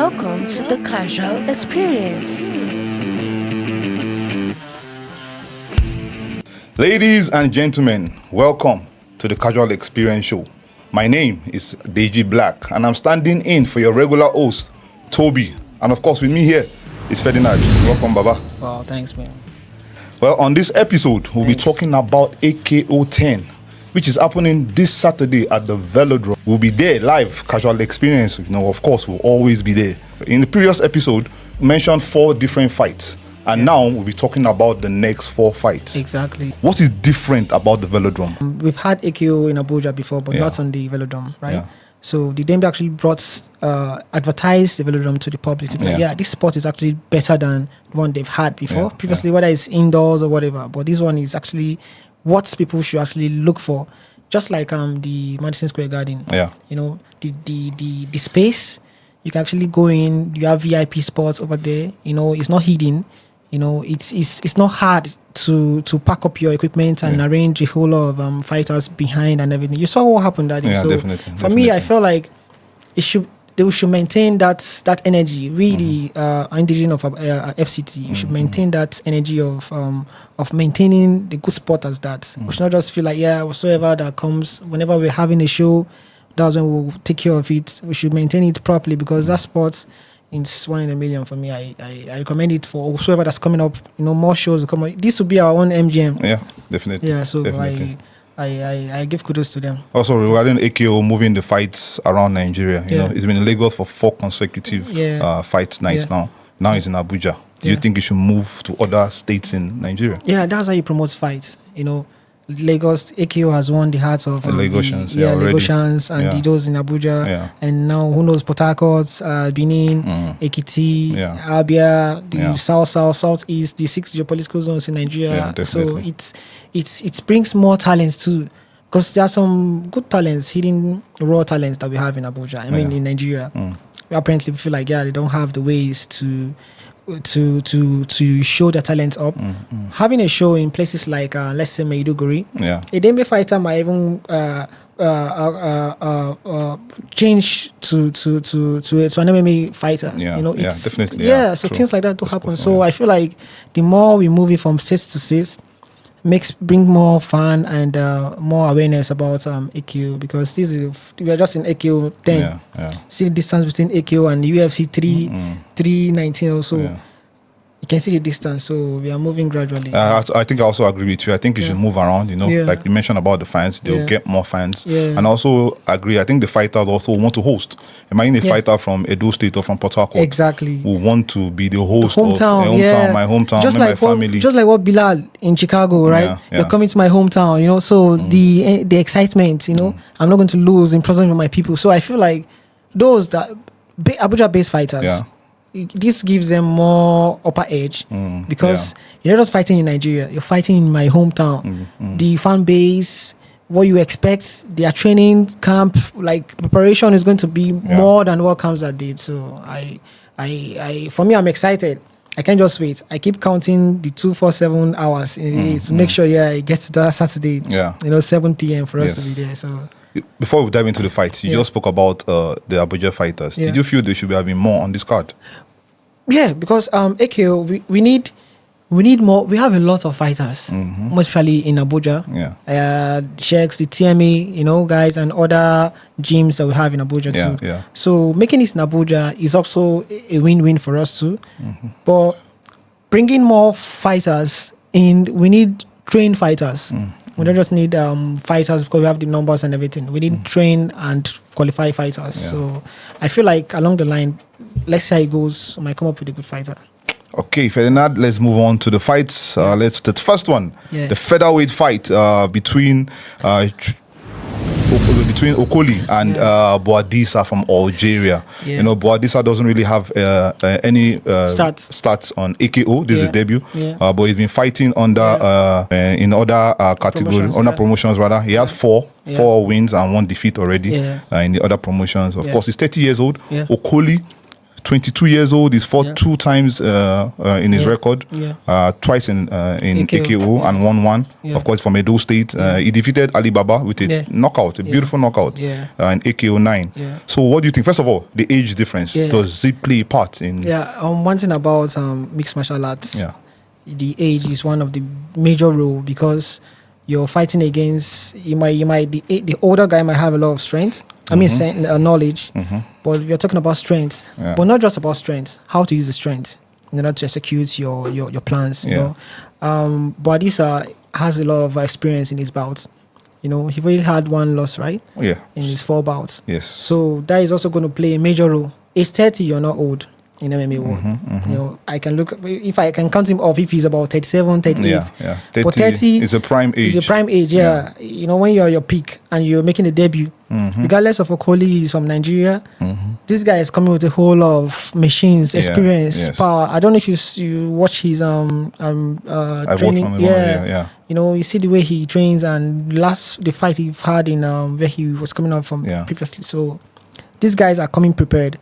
Welcome to the Casual Experience. Ladies and gentlemen, welcome to the Casual Experience Show. My name is DejiBlack, and I'm standing in for your regular host, Toby. And of course, with me here is Ferdinand. Welcome, Baba. Wow, thanks, man. Well, on this episode, we'll be talking about AKO 10, which is happening this Saturday at the Velodrome. We'll be there live, Casual Experience. Of course, we'll always be there. In the previous episode, we mentioned 4 different fights. And now we'll be talking about the next 4 fights. Exactly. What is different about the Velodrome? We've had AKO in Abuja before, but not on the Velodrome, right? Yeah. So the DMB actually advertised the Velodrome to the public to be like, this sport is actually better than the one they've had before. Previously, whether it's indoors or whatever, but this one is actually what people should actually look for. Just like the Madison Square Garden. Yeah. The space, you can actually go in, you have VIP spots over there, it's not hidden. It's not hard to pack up your equipment and arrange a whole lot of fighters behind and everything. You saw what happened that day. So definitely. For me, I felt like they should maintain that energy. Really, indigenous of FCT, you should maintain that energy of maintaining the good sport as that. We should not just feel like whatsoever that comes whenever we're having a show, that's when we'll take care of it. We should maintain it properly because that sport. It's 1 in a million for me. I recommend it for whoever that's coming up. More shows will come up. This will be our own MGM. Yeah, definitely. Yeah, so definitely. I give kudos to them. Also, regarding AKO moving the fights around Nigeria, it's been in Lagos for 4 consecutive fight nights now. Now it's in Abuja. Do you think it should move to other states in Nigeria? Yeah, that's how you promote fights. Lagos, AKO has won the hearts of Lagosians, Lagosians and those in Abuja, and now who knows Port Harcourt, Benin, Ekiti, Abia, the southeast, the 6 geopolitical zones in Nigeria. So it brings more talents too, because there are some good talents, hidden raw talents that we have in Abuja. In Nigeria, we apparently feel like they don't have the ways to show their talents up. Having a show in places like let's say Maiduguri, a Dembe fighter might even change to an MMA fighter. Definitely. So things like that do happen. So I feel like the more we move it from state to state, bring more fun and more awareness about AKO, because we are just in AKO 10. See the distance between AKO and UFC 319 also. You can see the distance, so we are moving gradually. I think I also agree with you. I think you should move around, like you mentioned about the fans, they'll get more fans. And also agree, I think the fighters also want to host. Imagine a fighter from Edo State or from Port Harcourt. Exactly. Who want to be the host of my hometown, just like my family. Just like what Bilal in Chicago, right? You're coming to my hometown, so the excitement, I'm not going to lose in presence of my people. So I feel like those that Abuja-based fighters, this gives them more upper edge because you're not just fighting in Nigeria, you're fighting in my hometown. The fan base, what you expect, their training camp, like preparation is going to be more than what comes that day. So for me, I'm excited. I can't just wait. I keep counting the 247 hours to make sure it gets to that Saturday. 7 p.m. for us to be there. So. Before we dive into the fight, you just spoke about the Abuja fighters. Did you feel they should be having more on this card? Yeah, because AKO, we need more. We have a lot of fighters, mostly in Abuja. Sheiks, the TMA, guys, and other gyms that we have in Abuja too. So making it in Abuja is also a win-win for us too. But bringing more fighters in, we need trained fighters. We don't just need fighters because we have the numbers and everything. We need trained and qualified fighters. So I feel like along the line, let's see how it goes. I might come up with a good fighter. Okay, Ferdinand, let's move on to the fights. The first one, the featherweight fight between Okoli and Boudissa from Algeria. Boudissa doesn't really have any stats on AKO. This is his debut, but he's been fighting under in other categories, promotions rather. He has 4 wins and 1 defeat already in the other promotions. Of course, he's 30 years old. Okoli, 22 years old. He's fought 2 times in his record. Twice in AKO and won 1. Of course, from Edo State. He defeated Alibaba with a knockout, a beautiful knockout in AKO 9. So what do you think? First of all, the age difference. Does it play a part in... one thing about mixed martial arts, the age is one of the major role, because you're fighting against, the older guy might have a lot of strength. I mean, knowledge, but you're talking about strength, but not just about strength. How to use the strength in order to execute your plans. You know, Boudissa has a lot of experience in his bouts. You know, he already had 1 loss, right? In his 4 bouts. So that is also going to play a major role. Age 30, you're not old in MMA world. You know, I can look, if I can count him off, if he's about 37, 38. 30 but 30 is a prime age. It's a prime age, You know, when you're at your peak and you're making a debut, regardless of Okoli, he's from Nigeria. This guy is coming with a whole lot of machines, experience, power. I don't know if you watch his training. You know, you see the way he trains, and the fight he had in where he was coming out from previously. So these guys are coming prepared.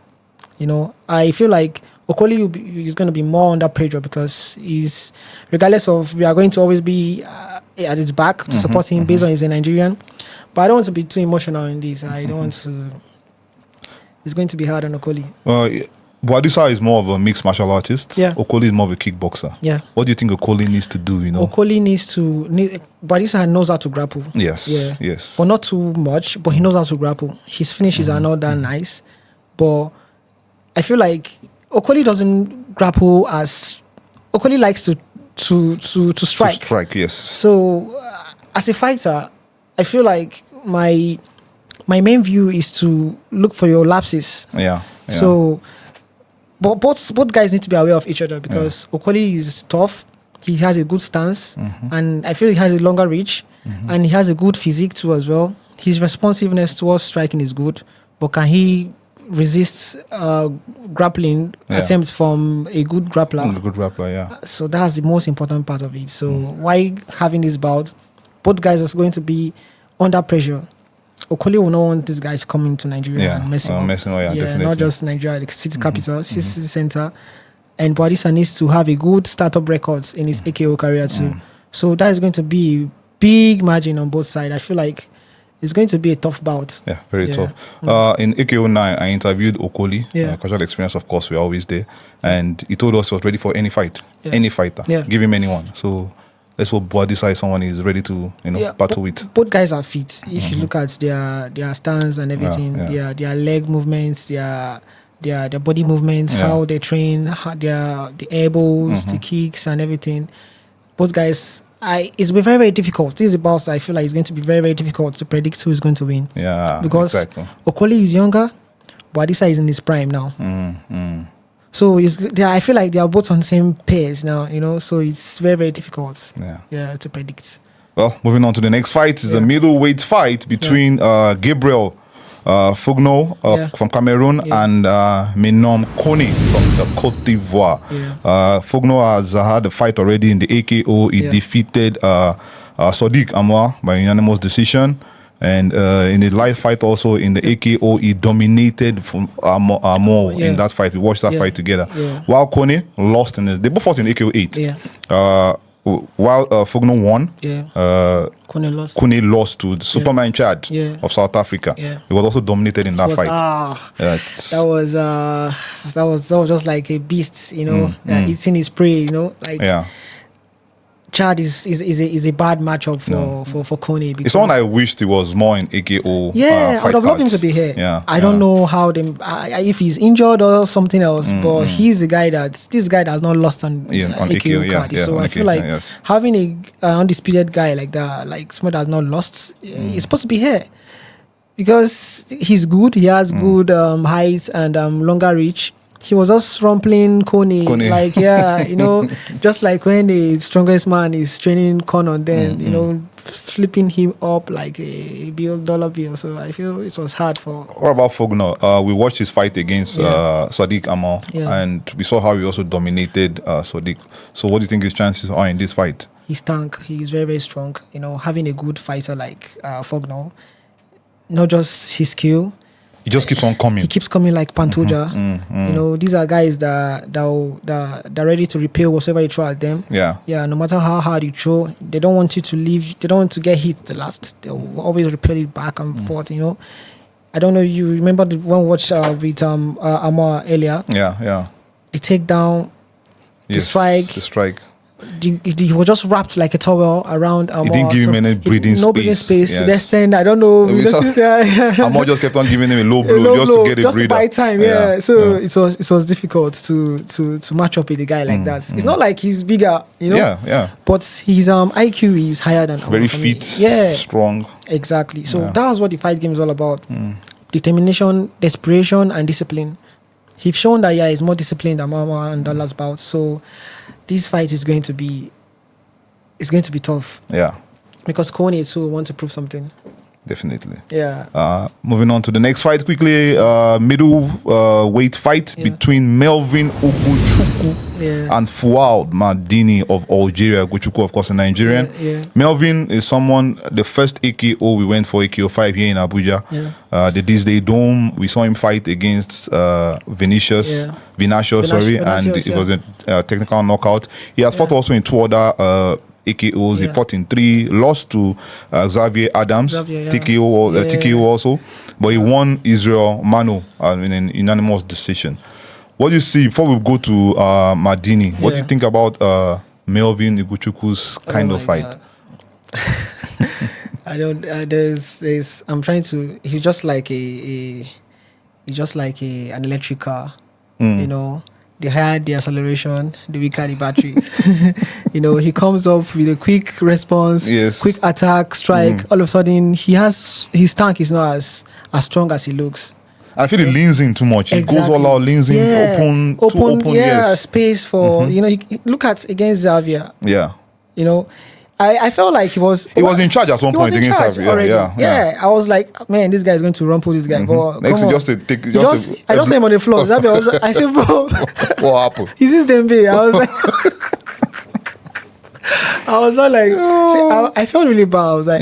You know, I feel like Okoli is going to be more under pressure, because he's, regardless of, we are going to always be at his back to support him based on he's a Nigerian. But I don't want to be too emotional in this. I don't want to. It's going to be hard on Okoli. Boudissa is more of a mixed martial artist. Okoli is more of a kickboxer. What do you think Okoli needs to do? You know, Okoli Boudissa knows how to grapple. Yes. But not too much. But he knows how to grapple. His finishes are not that nice. But I feel like Okoli doesn't grapple as Okoli likes to strike. To strike, yes. So as a fighter, I feel like my main view is to look for your lapses. So, but both guys need to be aware of each other, because Okoli is tough. He has a good stance, and I feel he has a longer reach, and he has a good physique too as well. His responsiveness towards striking is good, but can he resist grappling attempts from a good grappler? So that's the most important part of it. So why having this bout, both guys are going to be under pressure. Okoli will not want these guys coming to Nigeria and messing up. Not just Nigeria, the city capital, city center. And Boudissa needs to have a good startup records in his AKO career too. So that is going to be big margin on both sides. I feel like it's going to be a tough bout. Very tough. In AKO 9, I interviewed Okoli. Casual experience, of course, we're always there. And he told us he was ready for any fight, any fighter. Give him anyone. So let's hope Boudissa is someone he's ready to battle with. Both guys are fit. If you look at their stance and everything, their leg movements, their body movements, how they train, the elbows, the kicks and everything. Both guys, it's been very, very difficult. This is about, I feel like it's going to be very, very difficult to predict who is going to win. Because Okoli is younger, Boudissa is in his prime now. So I feel like they are both on the same pace now, you know, so it's very, very difficult to predict. Well, moving on to the next fight is a middleweight fight between Gabriel Fogno from Cameroon and Menom Kone from the Cote d'Ivoire. Fogno has had a fight already in the AKO. He defeated Sadiq Amwa by unanimous decision. And in the live fight also in the AKO, he dominated from more in that fight. We watched that fight together. While Kone lost they both fought in AKO 8. While Fogno won, Kone lost to the Superman Chad of South Africa. He was also dominated in that fight. That was just like a beast, you know, eating his prey, you know, like. Chad is a bad matchup for Kone. It's one I wished he was more in AKO. I would have loved him to be here. I don't know how if he's injured or something else, but he's the guy this guy does not lost on AKO card. So I feel like having a undisputed guy like that, like someone that's not lost, is supposed to be here. Because he's good, he has good height and longer reach. He was just rumpling Kone. Like, you know, just like when the strongest man is training Kone, then, you know, flipping him up like a dollar bill. So I feel it was hard for... What about Fogno? We watched his fight against Sadiq Amar, and we saw how he also dominated Sadiq. So what do you think his chances are in this fight? He's tank. He's very, very strong. You know, having a good fighter like Fogno, not just his skill, He just keeps on coming. He keeps coming like Pantoja. You know, these are guys that are ready to repel whatever you throw at them. Yeah. Yeah, no matter how hard you throw, they don't want you to leave. They don't want to get hit the last. They'll always repel it back and forth, you know. I don't know, you remember the one we watched with Amar earlier? Yeah. The takedown, the strike. He was just wrapped like a towel around Amar. He didn't give him any breathing space. No breathing space. Yes. Let's stand. I don't know. Amar just kept on giving him a low blow just to get a breather. Just by time, yeah. So it was difficult to match up with a guy like that. It's not like he's bigger, you know. Yeah. But his IQ is higher than very fit, strong. Exactly. So that was what the fight game is all about. Determination, desperation, and discipline. He's shown that he's more disciplined than Mama and the last bout. So this fight is going to be tough. Yeah. Because Kone too want to prove something. Definitely. Yeah. Moving on to the next fight quickly. Middle weight fight between Melvin and Fuad Madani of Algeria. Guchuku, of course, a Nigerian. Melvin is the first AKO we went for AKO 5 here in Abuja. The This Day Dome, we saw him fight against Vinicius, and it was a technical knockout. He has fought also in 2 other AKOs. He fought in 3, lost to Xavier Adams, TKO also, but he won Israel Mano in an unanimous decision. What do you see before we go to Madani? What do you think about Melvin Iguchuku's kind of fight? I don't. I'm trying to. He's just like an electric car, you know. The higher the acceleration, the weaker the batteries. You know, he comes up with a quick response, quick attack, strike. All of a sudden, his tank is not as strong as he looks. I feel he leans in too much. He goes all out, leans in, open. Space for you know. Look at against Xavier. Yeah. You know, I felt like he was in charge at some point against Xavier. Yeah. I was like, man, this guy is going to rumple this guy. But next, I just saw him on the floor. Xavier, I said, bro, what happened? Is this Dembe? I was like, I was not like, I felt really bad. I was like,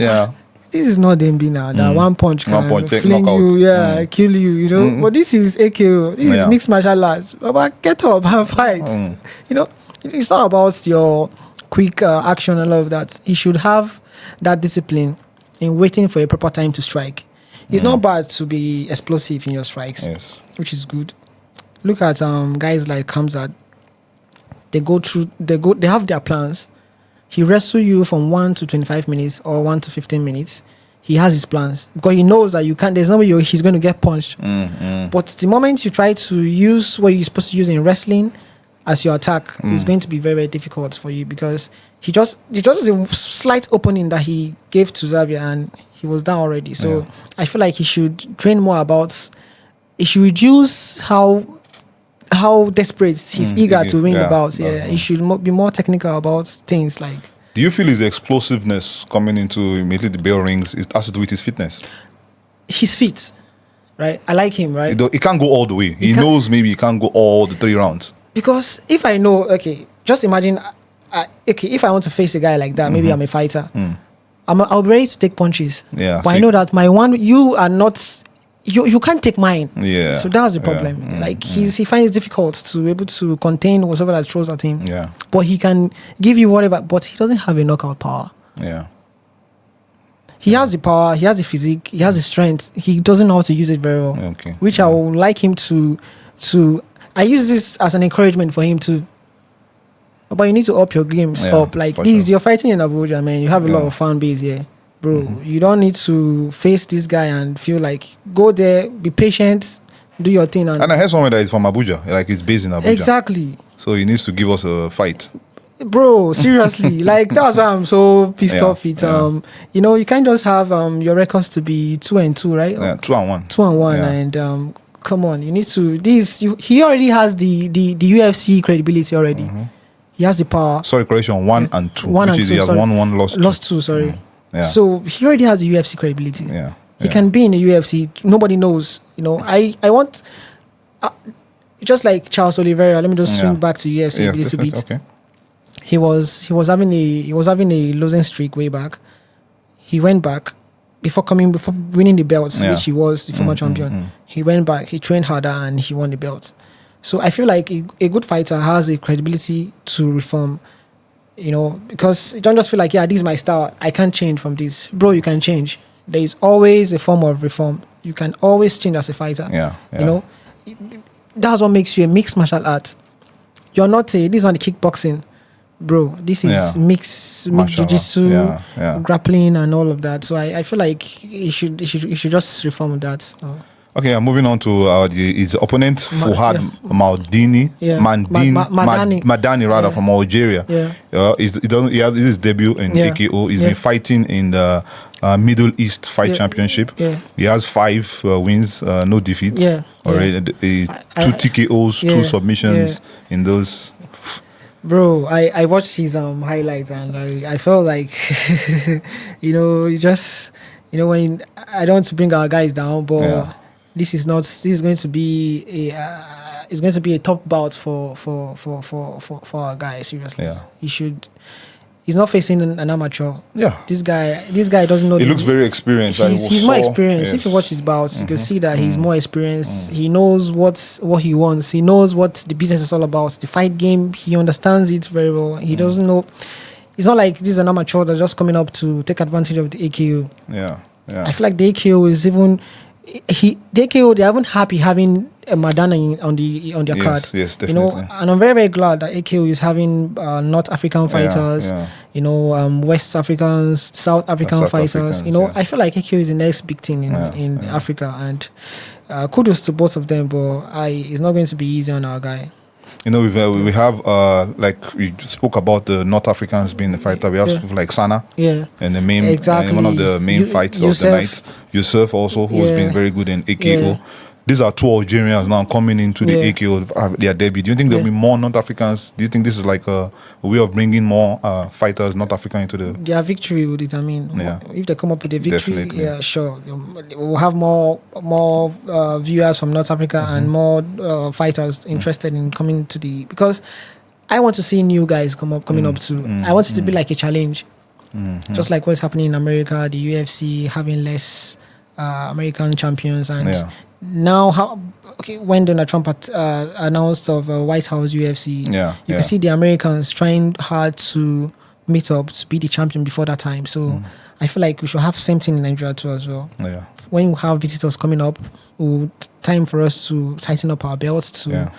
this is not Dembe now. That one punch can fling you, kill you, you know. But this is AKO. This is mixed martial arts. But get up and fight. You know, it's not about your quick action and all of that. He should have that discipline in waiting for a proper time to strike. It's not bad to be explosive in your strikes, which is good. Look at guys like Kamzat. They have their plans. He wrestle you from 1 to 25 minutes or 1 to 15 minutes. He has his plans because he knows that there's no way he's going to get punched. But the moment you try to use what you're supposed to use in wrestling as your attack, it's going to be very, very difficult for you because he just a slight opening that he gave to Xavier and he was down already. So I feel like he should train more about. He should reduce how desperate he's eager to win the bouts. He should be more technical about things like. Do you feel his explosiveness coming into immediately the bell rings has to do with his fitness? His feet, right? I like him, right? He can't go all the way. He knows maybe he can't go all the 3 rounds. Because if I know, just imagine, if I want to face a guy like that, maybe I'm a fighter. I'll be ready to take punches. Yeah, but I know that my one, you are not. You can't take mine. Yeah. So that's the problem. He finds it difficult to be able to contain whatever that throws at him. Yeah. But he can give you whatever. But he doesn't have a knockout power. Yeah. He has the power. He has the physique. He has the strength. He doesn't know how to use it very well. Okay. Which I would like him to. I use this as an encouragement for him too. But you need to up your games up. Like this, you're fighting in Abuja, man. You have a lot of fan base here. Bro, you don't need to face this guy and feel like go there, be patient, do your thing. And I heard someone that is from Abuja, like he's based in Abuja. Exactly. So he needs to give us a fight. Bro, seriously, like that's why I'm so pissed off. It you know, you can't just have your records to be 2-2, right? Yeah, 2-1. 2-1, and come on, you need to. He already has the UFC credibility already. He has the power. Sorry, correction, 1 and 2. Which is he has 1-1, lost 2. Sorry. Yeah. So he already has the UFC credibility. Yeah. He can be in the UFC. Nobody knows. You know, I want just like Charles Oliveira. Let me just swing back to UFC a little bit. Okay. He was having a losing streak way back. He went back. before winning the belts, which he was the former champion. He went back, he trained harder, and he won the belt. So I feel like a good fighter has a credibility to reform, because you don't just feel like, this is my style, I can't change from this. Bro, you can change. There is always a form of reform. You can always change as a fighter. That's what makes you a mixed martial art. You're not this is not the kickboxing, bro. This is mixed jiu-jitsu, grappling, and all of that. So I feel like he should just reform that. Okay, moving on to his opponent, Fuhad Madani, Madani from Algeria. He has his debut in AKO. He's been fighting in the Middle East Fight Championship. He has 5 wins, no defeats. Already, 2 TKOs, 2 submissions in those. Bro, I watched his highlights and I felt like, you just, when I don't want to bring our guys down, but. This is going to be a top bout for our guy. Seriously, he's not facing an amateur. This guy doesn't know. He looks very experienced. He's more experienced. If you watch his bouts, you can see that he's more experienced. He knows what he wants. He knows what the business is all about. The fight game, he understands it very well. He doesn't know. It's not like this is an amateur that's just coming up to take advantage of the AKO. I feel like the AKO is even. The AKO, they are even happy having a Madani on their card. Yes, definitely. And I'm very, very glad that AKO is having North African fighters, West Africans, South African fighters. I feel like AKO is the next big thing in Africa, and kudos to both of them. But it's not going to be easy on our guy. We have like we spoke about the North Africans being the fighter. We have like Sana, and the main one of the main fights of the night. Yusuf also, who's been very good in AKO. These are 2 Algerians now coming into the AKO, their debut. Do you think there'll be more North Africans? Do you think this is like a way of bringing more fighters, North African, into the... Their victory will determine. If they come up with a victory, definitely. Sure. We'll have more viewers from North Africa and more fighters interested in coming to the... Because I want to see new guys coming up too. I want it to be like a challenge. Just like what's happening in America, the UFC having less American champions, and now when Donald Trump announced of White House UFC, you can see the Americans trying hard to meet up to be the champion before that time. So I feel like we should have same thing in Nigeria too as well. When you have visitors coming up, time for us to tighten up our belts to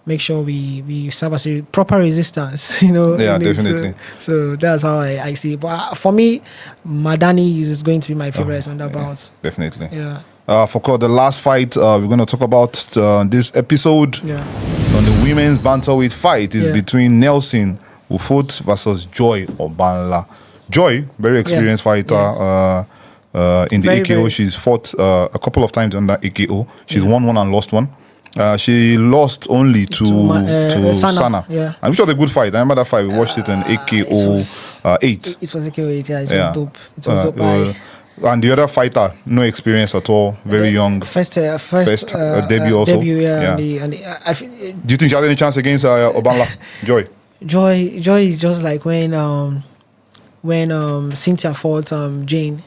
make sure we serve as a proper resistance, definitely. So that's how I see it. But for me, Madani is going to be my favorite on that bout. Definitely. For the last fight we're going to talk about this episode on the women's bantamweight fight is between Nelson Ufot versus Joy Obanla. Joy, very experienced fighter in the AKO. She's fought a couple of times under AKO. She's won 1 and lost 1. She lost only to Sana. And which was a good fight. I remember that fight. We watched it in AKO 8. It was AKO 8, It was dope. It was dope. And the other fighter, no experience at all, very young. First debut also. Debut, do you think she has any chance against Obanla? Joy? Joy is just like when Cynthia fought Jane.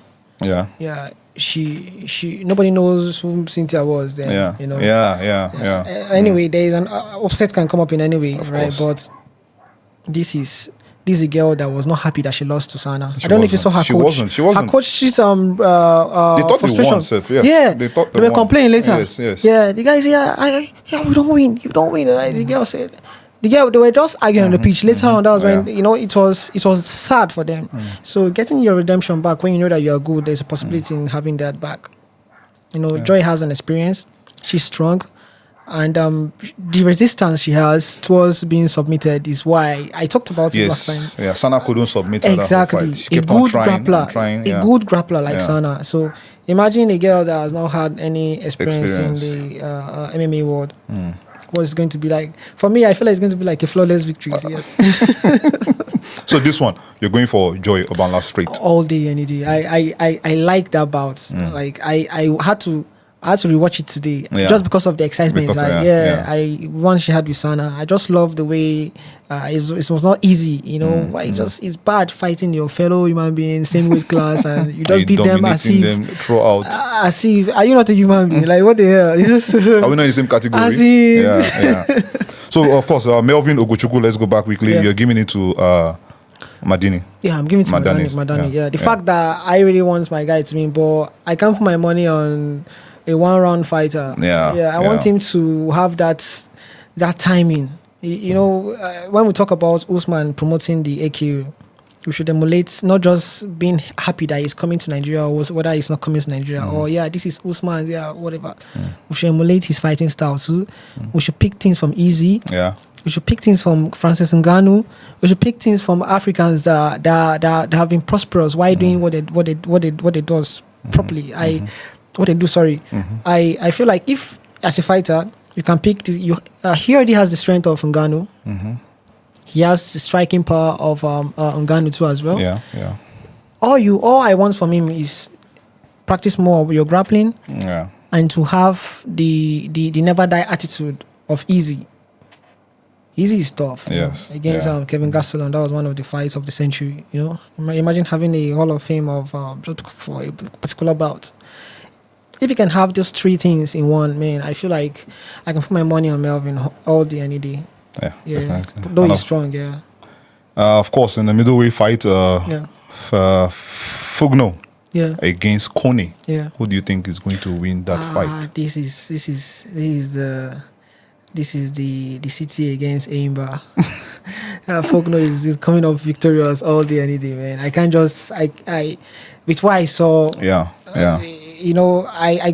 She nobody knows who Cynthia was then. Anyway, there is an upset can come up in any way, right? But this is a girl that was not happy that she lost to Sana. I don't know if you saw her coach. She wasn't. Her coach, she's they thought frustration. They were complaining later. Yes. Yeah, the guy said, we don't win. You don't win. The girl said, they were just arguing on the pitch. Later on, that was when it was sad for them. So getting your redemption back when you know that you are good, there's a possibility in having that back. Joy has an experience. She's strong. And the resistance she has towards being submitted is why I talked about it last time. Yeah, Sana couldn't submit her. Exactly. A good grappler. Good grappler like Sana. So imagine a girl that has not had any experience. In the MMA world. What it's going to be like. For me, I feel like it's going to be like a flawless victory. Yes. So this one, you're going for Joy Obanla straight? All day, any day. I like that bout. Like I had to I had to rewatch it today just because of the excitement. One she had with Sana. I just love the way it was not easy. It's bad fighting your fellow human being, same weight class, and you just beat them as if them throughout. As if are you not a human being? Like what the hell? Are we not in the same category? So of course, Melvin Ogochukwu. Let's go back quickly. You're giving it to Madani. Yeah, I'm giving it to Madani. The fact that I really want my guy to win, but I can't put my money on a one-round fighter. I want him to have that timing. When we talk about Usman promoting the AKU, we should emulate not just being happy that he's coming to Nigeria or whether he's not coming to Nigeria or this is Usman, whatever. We should emulate his fighting style too. We should pick things from Easy. We should pick things from Francis Ngannou. We should pick things from Africans that have been prosperous while doing what they do properly. What they do, sorry. I feel like if as a fighter you can pick this, he already has the strength of Ngannou. He has the striking power of Ngannou too as well. All I want from him is practice more of your grappling and to have the never die attitude of Easy. Easy is tough. Against Kevin Gastelum, that was one of the fights of the century. Imagine having a Hall of Fame of just for a particular bout. If you can have those three things in one, man, I feel like I can put my money on Melvin all day, any day. Definitely. Though he's strong, of course, in the middleweight fight, Fogno against Kone. Who do you think is going to win that fight? This is the city against Aimba. Fogno is coming up victorious all day, any day, man. I can't just with what I saw. I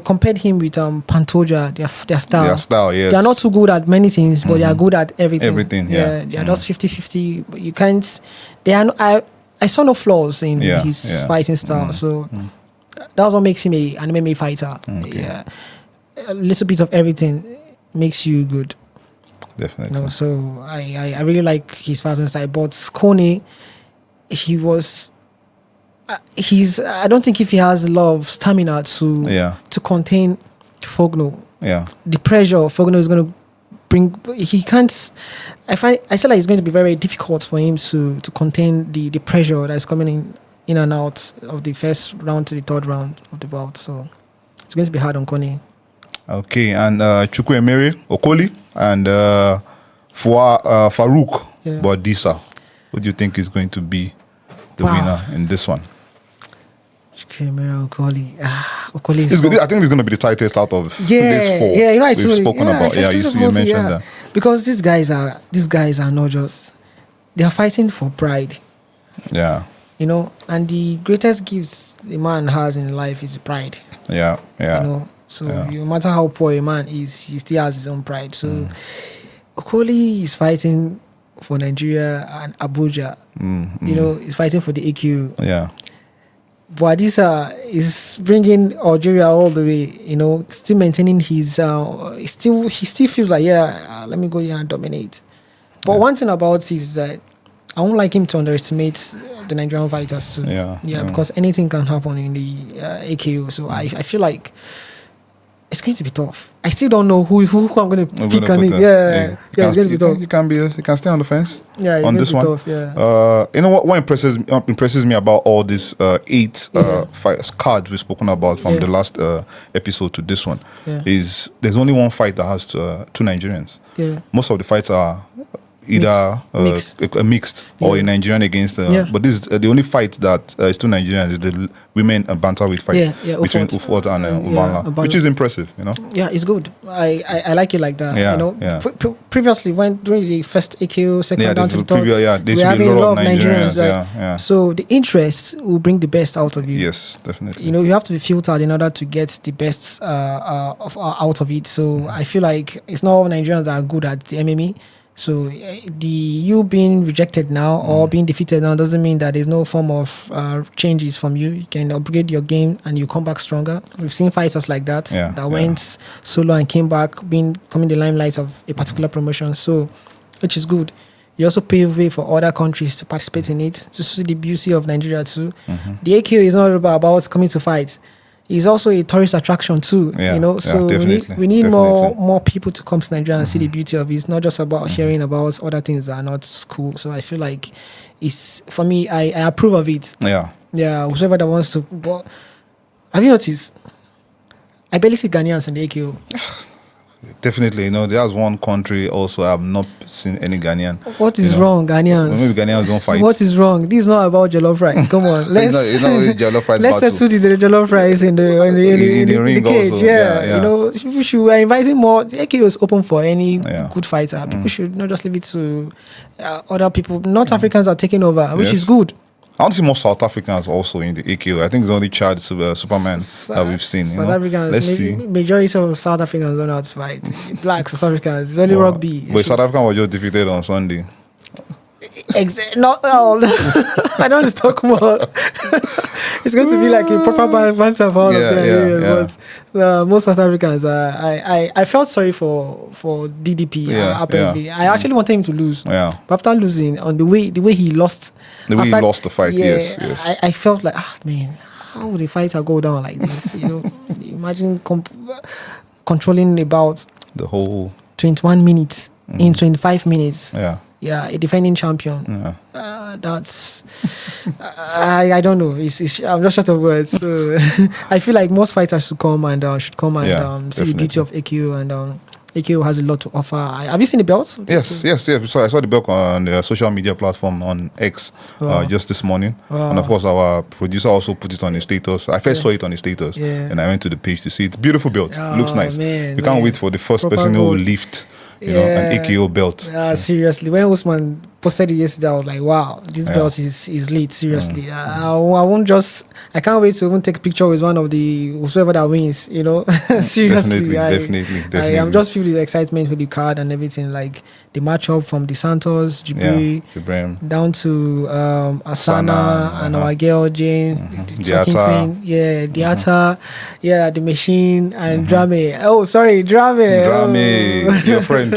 compared him with Pantoja, their style. Their style, yes. They are not too good at many things, but they are good at everything. They are just 50-50. But you can't. I saw no flaws in his fighting style. So that's what makes him an MMA fighter. A little bit of everything makes you good. Definitely. So I really like his fighting style. But Kone, he was. I don't think if he has a lot of stamina to contain Fogno. The pressure Fogno is going to bring. He can't. I feel like it's going to be very difficult for him to contain the pressure that's coming in and out of the first round to the third round of the bout. So it's going to be hard on Kone. Okay, and Chukwuemere Okoli and Farouk Boudissa. What do you think is going to be the winner in this one? Okoli. Okoli I think it's going to be the tightest out of these four. We've spoken about. You mentioned that because these guys are not just, they are fighting for pride. And the greatest gifts a man has in life is pride. So no matter how poor a man is, he still has his own pride. So Okoli is fighting for Nigeria and Abuja. He's fighting for the AQ. Boudissa is bringing Algeria all the way, still maintaining his, he still feels like, let me go here and dominate. But one thing about this is that I won't like him to underestimate the Nigerian fighters too. Because anything can happen in the AKO. So I feel like it's going to be tough. I still don't know who I'm going to pick on it. It's going to be tough. You can stay on the fence. On this one. Tough, what impresses me about all these 8 cards we've spoken about from the last episode to this one is there's only one fight that has 2 Nigerians. Most of the fights are either mixed or a Nigerian against but this is the only fight that is 2 Nigerians is the women bantamweight fight between Ufot and Obanla, which is impressive, it's good. I like it like that. Previously during the first AKO second down to the third, we're having a lot of Nigerians, so the interest will bring the best out of you. Yes, definitely. You have to be filtered in order to get the best out of it. So I feel like it's not all Nigerians that are good at the MMA. So you being rejected now or being defeated now doesn't mean that there's no form of changes from you. You can upgrade your game and you come back stronger. We've seen fighters like that went solo and came back, coming the limelight of a particular promotion. So, which is good. You also pave way for other countries to participate in it, to see the beauty of Nigeria too. The AKO is not about coming to fight. it's also a tourist attraction too. Yeah, you know, so we need more people to come to Nigeria and see the beauty of it. It's not just about hearing about other things that are not cool. So I feel like it's, for me, I approve of it. Yeah, whoever that wants to. But have you noticed? I barely see Ghanaians in the AKO. Definitely, there's one country also I've not seen any Ghanaian. What is wrong, Ghanaians? Maybe Ghanaians don't fight. What is wrong? This is not about jollof rice. Come on, let's it's not really jollof rice. Let's settle the jollof rice in the ring cage. Also. Yeah. We are inviting more. The AKO is open for any good fighter. People should not just leave it to other people. North Africans are taking over, which is good. I want to see more South Africans also in the AKO. I think it's only Chad Superman that we've seen. South Africans, let's see. Majority of South Africans don't know how to fight. Blacks, South Africans, it's only rugby. But South African was just defeated on Sunday. Not all. I don't want to talk more. It's going to be like a proper banter for all of them. But most South Africans, I felt sorry for DDP. Apparently, I actually wanted him to lose. But after losing, on the way he lost, he lost the fight. Yes. I felt like, man, how would a fighter go down like this? Imagine controlling about the whole 21 minutes in 25 minutes. Yeah, a defending champion. That's I don't know. I'm just short of words. So I feel like most fighters should come and see the beauty of AKO, and AKO has a lot to offer. Have you seen the belts? Yes. So I saw the belt on the social media platform on X just this morning, and of course our producer also put it on his status. I first saw it on his status, and I went to the page to see it. Beautiful belt. It looks nice. You can't wait for the first person who will lift an AKO belt. Seriously, when Usman posted it yesterday, I was like, wow, this belt is lit. Seriously, I can't wait to even take a picture with one of the whoever that wins. Seriously, definitely. I'm just filled with excitement with the card and everything. Like the matchup from the Santos, Jibril, down to Asana and our girl Jane, Diata. The machine and Drame. Oh, sorry, Drame, your friend.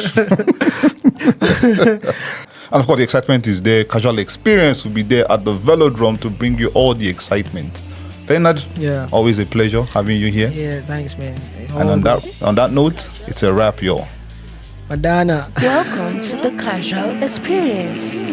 And of course, the excitement is there. Casual Experience will be there at the Velodrome to bring you all the excitement. Ferdinand, always a pleasure having you here. Yeah, thanks, man. And on that note, it's a wrap, y'all. Madani. Welcome to the Casual Experience.